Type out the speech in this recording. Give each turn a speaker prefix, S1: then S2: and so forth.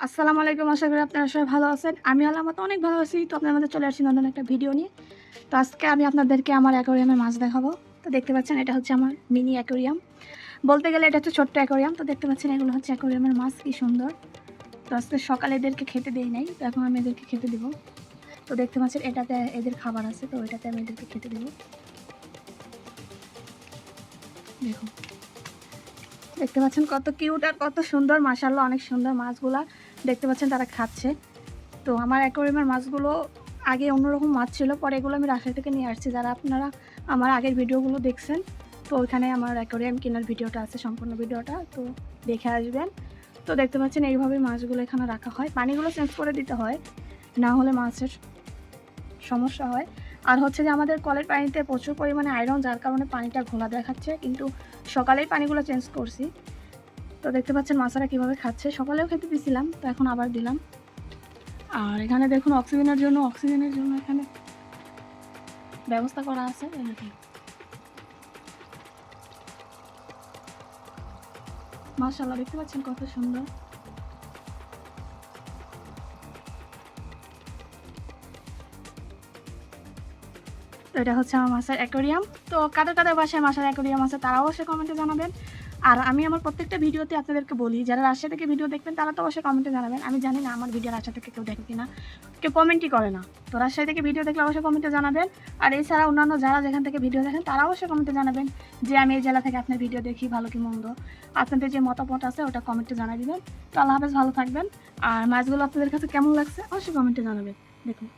S1: আসসালামু আলাইকুম। আশা করি আপনারা সবাই ভালো আছেন। আমি আল্লাহর অনেক ভালো আছি। তো আপনাদের মাঝে চলে আসছি নতুন একটা ভিডিও নিয়ে। তো আজকে আমি আপনাদেরকে আমার অ্যাকোয়ারিয়ামের মাছ দেখাবো। তো দেখতে পাচ্ছেন এটা হচ্ছে আমার মিনি অ্যাকোয়ারিয়াম। বলতে গেলে এটা হচ্ছে ছোট্ট অ্যাকোয়ারিয়াম। তো দেখতে পাচ্ছেন এগুলো হচ্ছে অ্যাকোয়ারিয়ামের মাছ, কি সুন্দর। তো আজকে সকালে এদেরকে খেতে দেই নাই, তো এখন আমি এদেরকে খেতে দেবো। তো দেখতে পাচ্ছেন এটাতে এদের খাবার আছে, তো এটাতে আমি এদেরকে খেতে দেবো। দেখুন, দেখতে পাচ্ছেন কত কিউট আর কত সুন্দর, মাশাআল্লাহ অনেক সুন্দর মাছগুলা। দেখতে পাচ্ছেন তারা খাচ্ছে। তো আমার অ্যাকোয়ারিয়ামের মাছগুলো আগে অন্যরকম মাছ ছিল, পরে এগুলো আমি রাজশাহী থেকে নিয়ে আসছি। যারা আপনারা আমার আগের ভিডিওগুলো দেখছেন, তো ওইখানে আমার অ্যাকোয়ারিয়াম কেনার ভিডিওটা আছে, সম্পূর্ণ ভিডিওটা, তো দেখে আসবেন। তো দেখতে পাচ্ছেন এইভাবে মাছগুলো এখানে রাখা হয়, পানিগুলো চেঞ্জ করে দিতে হয়, না হলে মাছের সমস্যা হয়। আর হচ্ছে যে আমাদের কলের পানিতে প্রচুর পরিমাণে আয়রন, যার কারণে পানিটা ঘোলা দেখাচ্ছে, কিন্তু সকালেই পানিগুলো চেঞ্জ করছি। তো দেখতে পাচ্ছেন মাছেরা কীভাবে খাচ্ছে, সকালেও খেতে দিয়েছিলাম, তো এখন আবার দিলাম। আর এখানে দেখুন অক্সিজেনের জন্য এখানে ব্যবস্থা করা আছে। মাশাআল্লাহ, দেখতে পাচ্ছেন কত সুন্দর। তো এটা হচ্ছে আমার মাছের অ্যাকোয়ারিয়াম। তো কাদের কাদের বাসায় মাছের অ্যাকোয়ারিয়াম আছে তারা অবশ্যই কমেন্টে জানাবেন। আর আমি আমার প্রত্যেকটা ভিডিওতে আপনাদেরকে বলি, যারা রাজশাহী থেকে ভিডিও দেখবেন তারা তো অবশ্যই কমেন্টে জানাবেন। আমি জানি না আমার ভিডিও রাজশাহী থেকে কেউ দেখে কিনা, কেউ কমেন্টই করে না। তো রাজশাহী থেকে ভিডিও দেখলে অবশ্যই কমেন্টে জানাবেন। আর এছাড়া অন্যান্য যারা যেখান থেকে ভিডিও দেখেন তারা অবশ্যই কমেন্টে জানাবেন যে আমি এই জেলা থেকে আপনার ভিডিও দেখি, ভালো কি মন্দ। আপনাদের যে মতামত আছে ওটা কমেন্টে জানাই দিবেন। তো আল্লাহ হাফেজ, ভালো থাকবেন। আর মাছগুলো আপনাদের কাছে কেমন লাগছে অবশ্যই কমেন্টে জানাবেন। দেখুন।